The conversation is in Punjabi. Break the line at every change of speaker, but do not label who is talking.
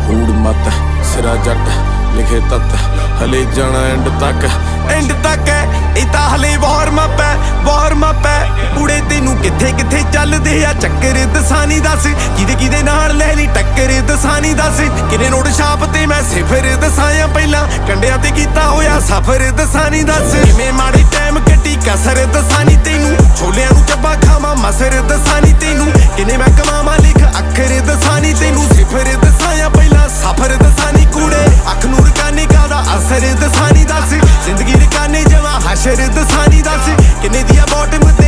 ਹੂੜ ਮਤ ਸਿਰਾ ਜੱਟ ਲਿਖੇ ਤੱਤ ਹਲੇ ਜਾਣਾ ਐਂਡ ਤੱਕ ਇਹ ਤਾਂ ਹਲੇ ਵਾਰਮ ਅਪ ਹੈ ਕੁੜੇ ਤੈਨੂੰ ਕਿੱਥੇ ਕਿੱਥੇ ਚੱਲਦੇ ਆ ਚੱਕਰ ਦਸਾਨੀ ਦੱਸ ਕਿਹਦੇ ਨਾਲ ਲੈ ਲਈ ਟੱਕਰ ਦਸਾਨੀ ਦੱਸ ਕਿਨੇ ਨੋਟ ਛਾਪ ਤੇ ਮੈਂ ਸਿਫਰ ਦਸਾਇਆ ਪਹਿਲਾਂ ਕੰਡਿਆਂ ਤੇ ਕੀਤਾ ਹੋਇਆ ਸਫਰ ਦਸਾਨੀ ਦੱਸ ਕਿਵੇਂ ਮਾੜੇ ਟਾਈਮ ਕੱਟੀ ਕਸਰ ਦਸਾਨੀ ਤੈਨੂੰ ਛੋਲਿਆਂ ਨੂੰ ਚੱਬਾ ਖਾਵਾਂ ਮਸਰ ਦਸਾਨੀ ਤੈਨੂੰ ਕਿਨੇ ਮੈਂ ਕਮਾਵਾਂ ਲਿਖ ਅੱਖਰ ਦਸਾਨੀ ਤੇ